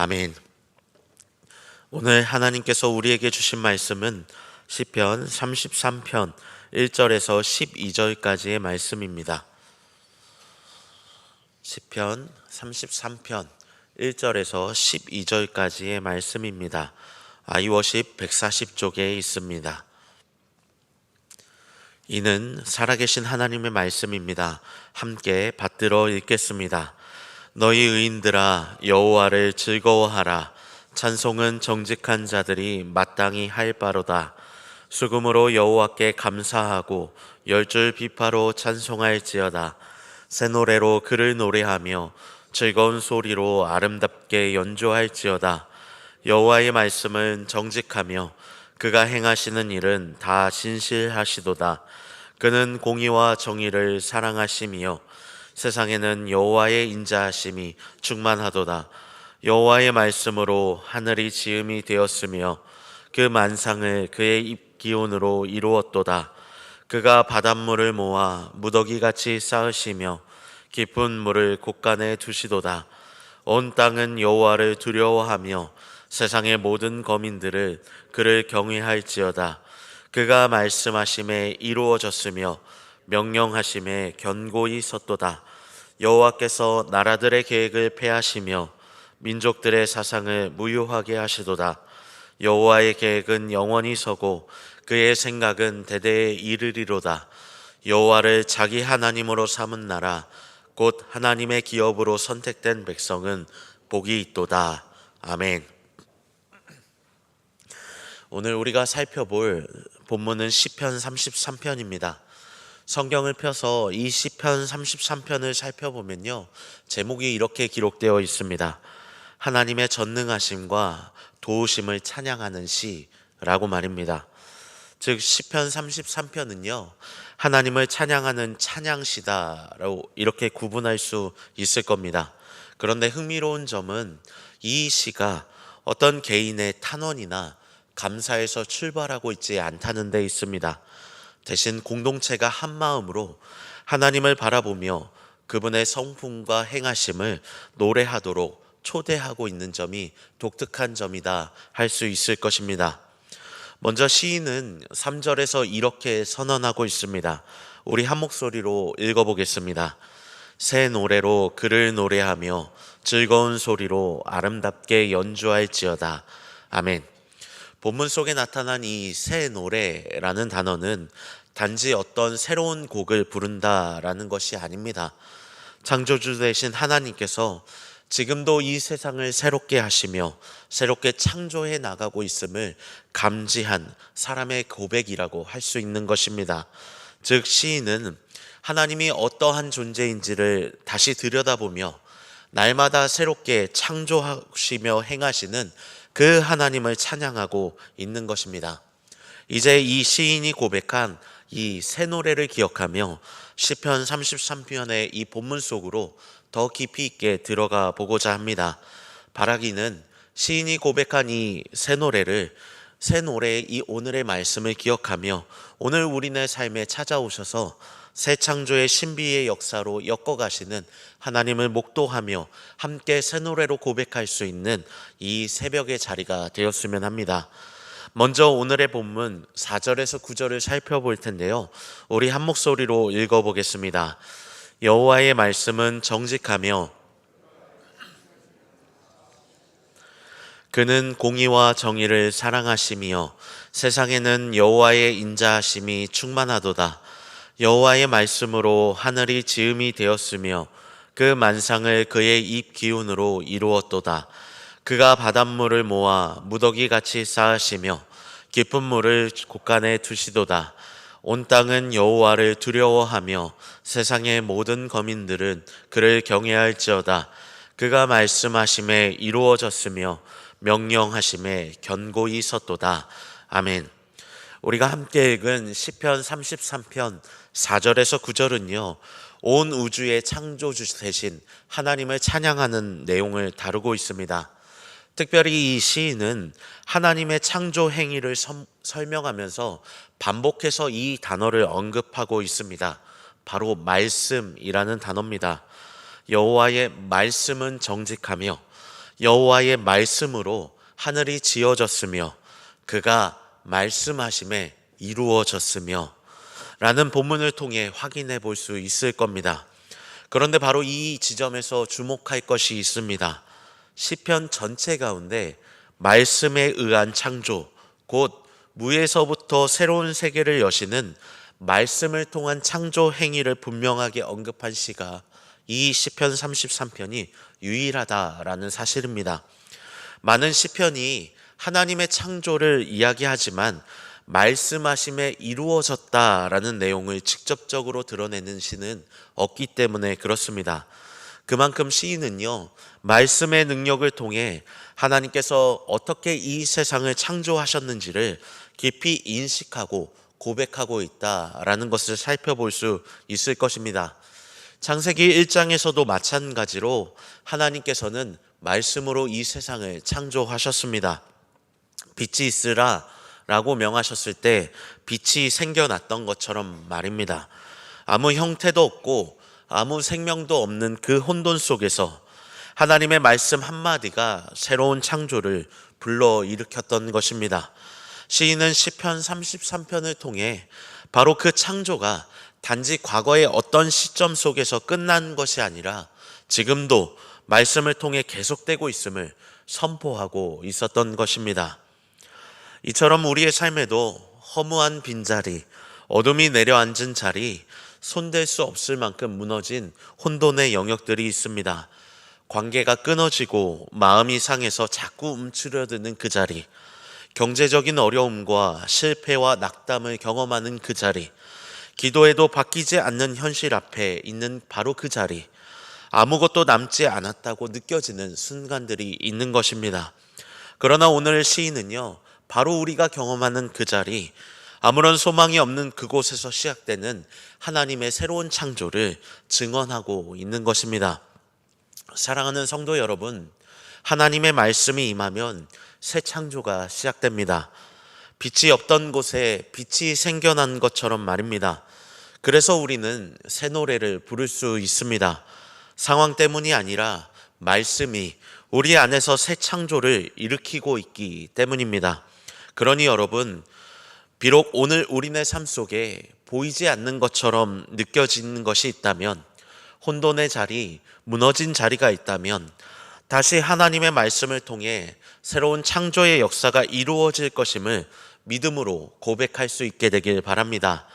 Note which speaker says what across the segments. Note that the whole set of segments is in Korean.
Speaker 1: 아멘. 오늘 하나님께서 우리에게 주신 말씀은 시편 33편 1절에서 12절까지의 말씀입니다. 시편 33편 1절에서 12절까지의 말씀입니다. 아이워십 140쪽에 있습니다. 이는 살아계신 하나님의 말씀입니다. 함께 받들어 읽겠습니다. 너희 의인들아 여호와를 즐거워하라. 찬송은 정직한 자들이 마땅히 할 바로다. 수금으로 여호와께 감사하고 열줄 비파로 찬송할지어다. 새 노래로 그를 노래하며 즐거운 소리로 아름답게 연주할지어다. 여호와의 말씀은 정직하며 그가 행하시는 일은 다 신실하시도다. 그는 공의와 정의를 사랑하시며 세상에는 여호와의 인자하심이 충만하도다. 여호와의 말씀으로 하늘이 지음이 되었으며 그 만상을 그의 입 기운으로 이루었도다. 그가 바닷물을 모아 무더기같이 쌓으시며 깊은 물을 곳간에 두시도다. 온 땅은 여호와를 두려워하며 세상의 모든 거민들을 그를 경외할지어다. 그가 말씀하심에 이루어졌으며 명령하심에 견고히 섰도다. 여호와께서 나라들의 계획을 폐하시며 민족들의 사상을 무효하게 하시도다. 여호와의 계획은 영원히 서고 그의 생각은 대대에 이르리로다. 여호와를 자기 하나님으로 삼은 나라 곧 하나님의 기업으로 선택된 백성은 복이 있도다. 아멘. 오늘 우리가 살펴볼 본문은 시편 33편입니다. 성경을 펴서 이 시편 33편을 살펴보면요, 제목이 이렇게 기록되어 있습니다. 하나님의 전능하심과 도우심을 찬양하는 시라고 말입니다. 즉 시편 33편은요 하나님을 찬양하는 찬양시다라고 이렇게 구분할 수 있을 겁니다. 그런데 흥미로운 점은 이 시가 어떤 개인의 탄원이나 감사에서 출발하고 있지 않다는 데 있습니다. 대신 공동체가 한 마음으로 하나님을 바라보며 그분의 성품과 행하심을 노래하도록 초대하고 있는 점이 독특한 점이다 할 수 있을 것입니다. 먼저 시인은 3절에서 이렇게 선언하고 있습니다. 우리 한 목소리로 읽어보겠습니다. 새 노래로 그를 노래하며 즐거운 소리로 아름답게 연주할지어다. 아멘. 본문 속에 나타난 이 새 노래라는 단어는 단지 어떤 새로운 곡을 부른다라는 것이 아닙니다. 창조주 되신 하나님께서 지금도 이 세상을 새롭게 하시며 새롭게 창조해 나가고 있음을 감지한 사람의 고백이라고 할 수 있는 것입니다. 즉 시인은 하나님이 어떠한 존재인지를 다시 들여다보며 날마다 새롭게 창조하시며 행하시는 그 하나님을 찬양하고 있는 것입니다. 이제 이 시인이 고백한 이 새 노래를 기억하며 시편 33편의 이 본문 속으로 더 깊이 있게 들어가 보고자 합니다. 바라기는 시인이 고백한 이 새 노래의 이 오늘의 말씀을 기억하며 오늘 우리네 삶에 찾아오셔서 새 창조의 신비의 역사로 엮어가시는 하나님을 목도하며 함께 새 노래로 고백할 수 있는 이 새벽의 자리가 되었으면 합니다. 먼저 오늘의 본문 4절에서 9절을 살펴볼 텐데요, 우리 한 목소리로 읽어보겠습니다. 여호와의 말씀은 정직하며 그는 공의와 정의를 사랑하시며 세상에는 여호와의 인자하심이 충만하도다. 여호와의 말씀으로 하늘이 지음이 되었으며 그 만상을 그의 입 기운으로 이루었도다. 그가 바닷물을 모아 무더기같이 쌓으시며 깊은 물을 곳간에 두시도다. 온 땅은 여호와를 두려워하며 세상의 모든 거민들은 그를 경외할지어다. 그가 말씀하심에 이루어졌으며 명령하심에 견고히 섰도다. 아멘. 우리가 함께 읽은 시편 33편 4절에서 9절은요 온 우주의 창조주 되신 하나님을 찬양하는 내용을 다루고 있습니다. 특별히 이 시인은 하나님의 창조 행위를 설명하면서 반복해서 이 단어를 언급하고 있습니다. 바로 말씀이라는 단어입니다. 여호와의 말씀은 정직하며 여호와의 말씀으로 하늘이 지어졌으며 그가 말씀하심에 이루어졌으며 라는 본문을 통해 확인해 볼 수 있을 겁니다. 그런데 바로 이 지점에서 주목할 것이 있습니다. 시편 전체 가운데 말씀에 의한 창조, 곧 무에서부터 새로운 세계를 여시는 말씀을 통한 창조 행위를 분명하게 언급한 시가 이 시편 33편이 유일하다라는 사실입니다. 많은 시편이 하나님의 창조를 이야기하지만 말씀하심에 이루어졌다라는 내용을 직접적으로 드러내는 시는 없기 때문에 그렇습니다. 그만큼 시인은요, 말씀의 능력을 통해 하나님께서 어떻게 이 세상을 창조하셨는지를 깊이 인식하고 고백하고 있다라는 것을 살펴볼 수 있을 것입니다. 창세기 1장에서도 마찬가지로 하나님께서는 말씀으로 이 세상을 창조하셨습니다. 빛이 있으라 라고 명하셨을 때 빛이 생겨났던 것처럼 말입니다. 아무 형태도 없고 아무 생명도 없는 그 혼돈 속에서 하나님의 말씀 한마디가 새로운 창조를 불러일으켰던 것입니다. 시인은 시편 33편을 통해 바로 그 창조가 단지 과거의 어떤 시점 속에서 끝난 것이 아니라 지금도 말씀을 통해 계속되고 있음을 선포하고 있었던 것입니다. 이처럼 우리의 삶에도 허무한 빈자리, 어둠이 내려앉은 자리, 손댈 수 없을 만큼 무너진 혼돈의 영역들이 있습니다. 관계가 끊어지고 마음이 상해서 자꾸 움츠려드는 그 자리, 경제적인 어려움과 실패와 낙담을 경험하는 그 자리, 기도해도 바뀌지 않는 현실 앞에 있는 바로 그 자리, 아무것도 남지 않았다고 느껴지는 순간들이 있는 것입니다. 그러나 오늘 시인은요, 바로 우리가 경험하는 그 자리, 아무런 소망이 없는 그곳에서 시작되는 하나님의 새로운 창조를 증언하고 있는 것입니다. 사랑하는 성도 여러분, 하나님의 말씀이 임하면 새 창조가 시작됩니다. 빛이 없던 곳에 빛이 생겨난 것처럼 말입니다. 그래서 우리는 새 노래를 부를 수 있습니다. 상황 때문이 아니라 말씀이 우리 안에서 새 창조를 일으키고 있기 때문입니다. 그러니 여러분, 비록 오늘 우리네 삶 속에 보이지 않는 것처럼 느껴지는 것이 있다면, 혼돈의 자리, 무너진 자리가 있다면 다시 하나님의 말씀을 통해 새로운 창조의 역사가 이루어질 것임을 믿음으로 고백할 수 있게 되길 바랍니다.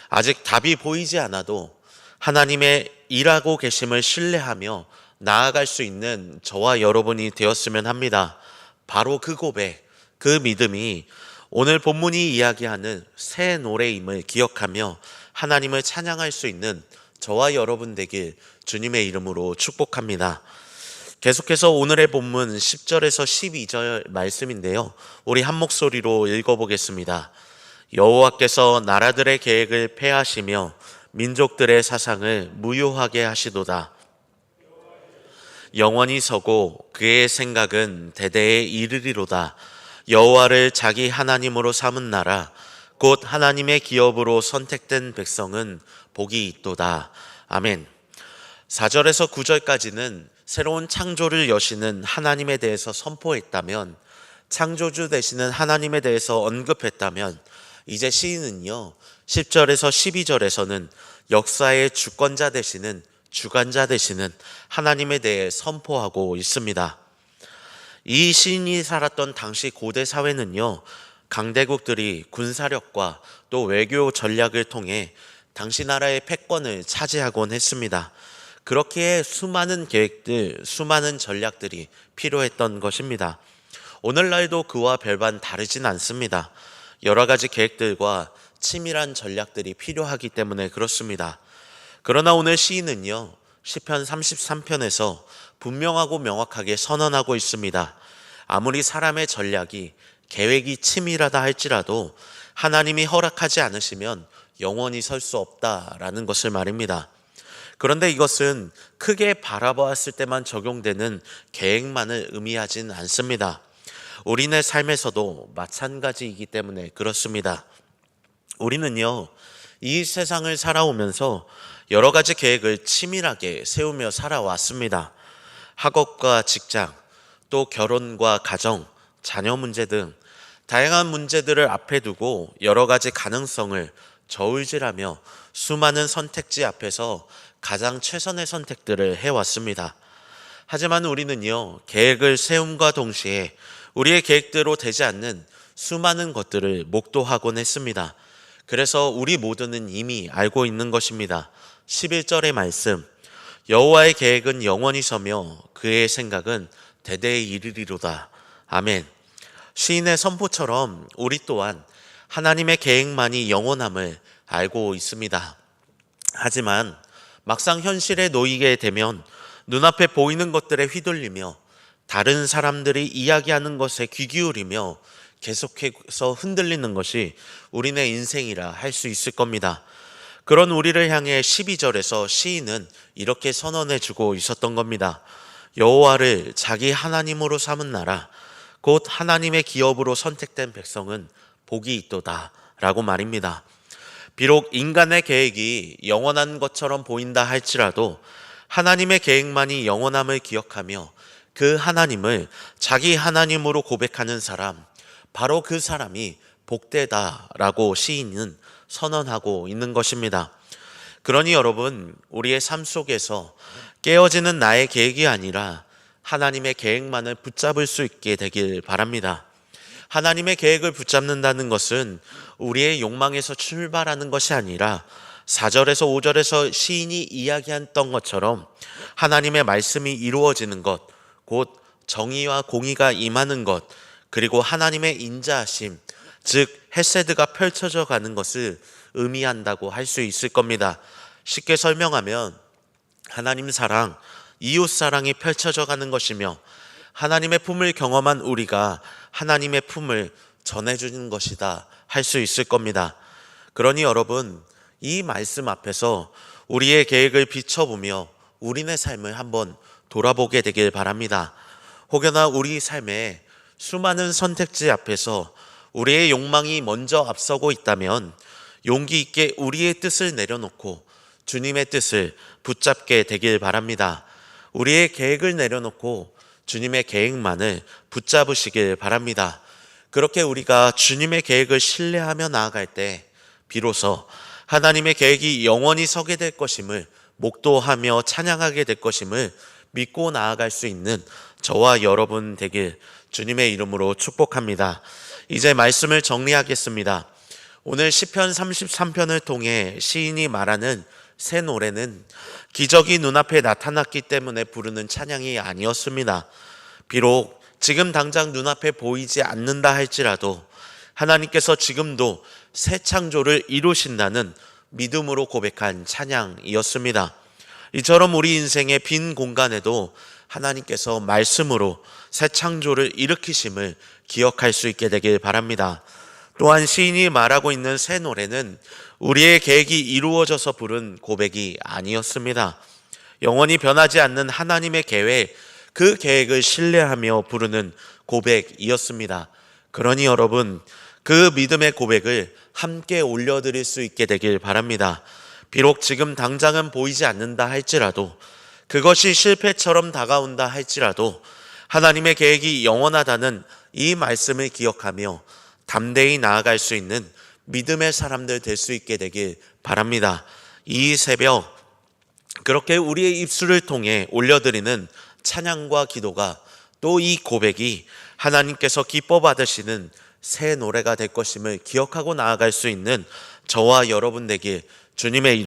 Speaker 1: 아직 답이 보이지 않아도 하나님의 일하고 계심을 신뢰하며 나아갈 수 있는 저와 여러분이 되었으면 합니다. 바로 그 고백, 그 믿음이 오늘 본문이 이야기하는 새 노래임을 기억하며 하나님을 찬양할 수 있는 저와 여러분 되길 주님의 이름으로 축복합니다. 계속해서 오늘의 본문 10절에서 12절 말씀인데요, 우리 한 목소리로 읽어보겠습니다. 여호와께서 나라들의 계획을 폐하시며 민족들의 사상을 무효하게 하시도다. 영원히 서고 그의 생각은 대대에 이르리로다. 여호와를 자기 하나님으로 삼은 나라, 곧 하나님의 기업으로 선택된 백성은 복이 있도다. 아멘. 4절에서 9절까지는 새로운 창조를 여시는 하나님에 대해서 선포했다면, 창조주 되시는 하나님에 대해서 언급했다면, 이제 시인은요 10절에서 12절에서는 역사의 주권자 되시는, 주관자 되시는 하나님에 대해 선포하고 있습니다. 이 시인이 살았던 당시 고대 사회는요, 강대국들이 군사력과 또 외교 전략을 통해 당시 나라의 패권을 차지하곤 했습니다. 그렇기에 수많은 계획들, 수많은 전략들이 필요했던 것입니다. 오늘날도 그와 별반 다르진 않습니다. 여러 가지 계획들과 치밀한 전략들이 필요하기 때문에 그렇습니다. 그러나 오늘 시인은요, 시편 33편에서 분명하고 명확하게 선언하고 있습니다. 아무리 사람의 전략이, 계획이 치밀하다 할지라도 하나님이 허락하지 않으시면 영원히 설 수 없다라는 것을 말입니다. 그런데 이것은 크게 바라보았을 때만 적용되는 계획만을 의미하진 않습니다. 우리네 삶에서도 마찬가지이기 때문에 그렇습니다. 우리는요, 이 세상을 살아오면서 여러 가지 계획을 치밀하게 세우며 살아왔습니다. 학업과 직장, 또 결혼과 가정, 자녀 문제 등 다양한 문제들을 앞에 두고 여러 가지 가능성을 저울질하며 수많은 선택지 앞에서 가장 최선의 선택들을 해왔습니다. 하지만 우리는요, 계획을 세움과 동시에 우리의 계획대로 되지 않는 수많은 것들을 목도하곤 했습니다. 그래서 우리 모두는 이미 알고 있는 것입니다. 11절의 말씀, 여호와의 계획은 영원히 서며 그의 생각은 대대에 이르리로다. 아멘. 시인의 선포처럼 우리 또한 하나님의 계획만이 영원함을 알고 있습니다. 하지만 막상 현실에 놓이게 되면 눈앞에 보이는 것들에 휘둘리며 다른 사람들이 이야기하는 것에 귀 기울이며 계속해서 흔들리는 것이 우리네 인생이라 할 수 있을 겁니다. 그런 우리를 향해 12절에서 시인은 이렇게 선언해 주고 있었던 겁니다. 여호와를 자기 하나님으로 삼은 나라, 곧 하나님의 기업으로 선택된 백성은 복이 있도다 라고 말입니다. 비록 인간의 계획이 영원한 것처럼 보인다 할지라도 하나님의 계획만이 영원함을 기억하며 그 하나님을 자기 하나님으로 고백하는 사람, 바로 그 사람이 복되다라고 시인은 선언하고 있는 것입니다. 그러니 여러분, 우리의 삶 속에서 깨어지는 나의 계획이 아니라 하나님의 계획만을 붙잡을 수 있게 되길 바랍니다. 하나님의 계획을 붙잡는다는 것은 우리의 욕망에서 출발하는 것이 아니라 4절에서 5절에서 시인이 이야기했던 것처럼 하나님의 말씀이 이루어지는 것, 곧 정의와 공의가 임하는 것, 그리고 하나님의 인자하심, 즉 헤세드가 펼쳐져 가는 것을 의미한다고 할 수 있을 겁니다. 쉽게 설명하면 하나님 사랑, 이웃 사랑이 펼쳐져 가는 것이며 하나님의 품을 경험한 우리가 하나님의 품을 전해주는 것이다 할 수 있을 겁니다. 그러니 여러분, 이 말씀 앞에서 우리의 계획을 비춰보며 우리네 삶을 한번 돌아보게 되길 바랍니다. 혹여나 우리 삶에 수많은 선택지 앞에서 우리의 욕망이 먼저 앞서고 있다면 용기 있게 우리의 뜻을 내려놓고 주님의 뜻을 붙잡게 되길 바랍니다. 우리의 계획을 내려놓고 주님의 계획만을 붙잡으시길 바랍니다. 그렇게 우리가 주님의 계획을 신뢰하며 나아갈 때 비로소 하나님의 계획이 영원히 서게 될 것임을 목도하며 찬양하게 될 것임을 믿고 나아갈 수 있는 저와 여러분 되길 주님의 이름으로 축복합니다. 이제 말씀을 정리하겠습니다. 오늘 시편 33편을 통해 시인이 말하는 새 노래는 기적이 눈앞에 나타났기 때문에 부르는 찬양이 아니었습니다. 비록 지금 당장 눈앞에 보이지 않는다 할지라도 하나님께서 지금도 새 창조를 이루신다는 믿음으로 고백한 찬양이었습니다. 이처럼 우리 인생의 빈 공간에도 하나님께서 말씀으로 새 창조를 일으키심을 기억할 수 있게 되길 바랍니다. 또한 시인이 말하고 있는 새 노래는 우리의 계획이 이루어져서 부른 고백이 아니었습니다. 영원히 변하지 않는 하나님의 계획, 그 계획을 신뢰하며 부르는 고백이었습니다. 그러니 여러분, 그 믿음의 고백을 함께 올려드릴 수 있게 되길 바랍니다. 비록 지금 당장은 보이지 않는다 할지라도, 그것이 실패처럼 다가온다 할지라도 하나님의 계획이 영원하다는 이 말씀을 기억하며 담대히 나아갈 수 있는 믿음의 사람들 될 수 있게 되길 바랍니다. 이 새벽 그렇게 우리의 입술을 통해 올려드리는 찬양과 기도가 또 이 고백이 하나님께서 기뻐 받으시는 새 노래가 될 것임을 기억하고 나아갈 수 있는 저와 여러분 되길 주님의